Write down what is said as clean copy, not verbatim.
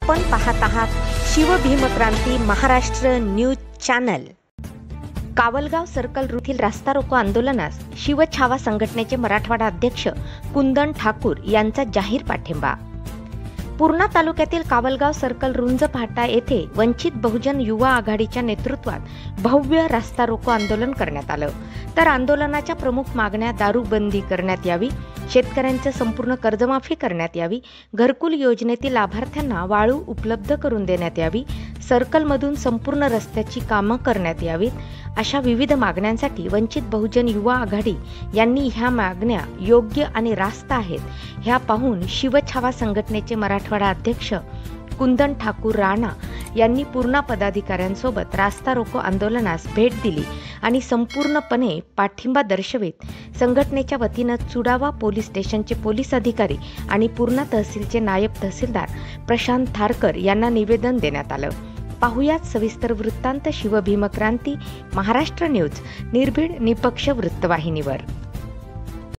आपण पाहत आहात Shivbhimkranti Maharashtra news channel. Kawalgaon circle येथील रास्ता रोको आंदोलनास शिवछावा संघटनेचे मराठवाडा अध्यक्ष कुंदन ठाकूर यांचा जाहीर पाठिंबा। पूर्णा तालुक्यातील कावलगाव सर्कल रुंज फाटा येथे वंचित बहुजन युवा आघाडीच्या नेतृत्वात भव्य रास्ता रोको आंदोलन करण्यात आलं। तर आंदोलनाच्या प्रमुख मागण्या दारूबंदी करण्यात यावी, शेतकऱ्यांचे संपूर्ण कर्जमाफी करण्यात यावी, घरकुल योजनेतील लाभार्थ्यांना वाळू उपलब्ध करून देण्यात यावी, सर्कलमधून संपूर्ण रस्त्याची कामं करण्यात यावीत, अशा विविध मागण्यांसाठी वंचित बहुजन युवा आघाडी यांनी ह्या मागण्या योग्य आणि रास्त आहेत ह्या पाहून शिवछावा संघटनेचे मराठवाडा अध्यक्ष कुंदन ठाकूर राणा यांनी पूर्णा पदाधिकाऱ्यांसोबत रास्ता रोको आंदोलनास भेट दिली आणि संपूर्णपणे पाठिंबा दर्शवित संघटनेच्या वतीनं चुडावा पोलीस स्टेशनचे पोलीस अधिकारी आणि पूर्णा तहसीलचे नायब तहसीलदार प्रशांत थारकर यांना निवेदन देण्यात आलं। पाहुयात सविस्तर वृत्तांत शिवभीमक्रांती महाराष्ट्र न्यूज निर्भीड निपक्ष वृत्तवाहिनीवर।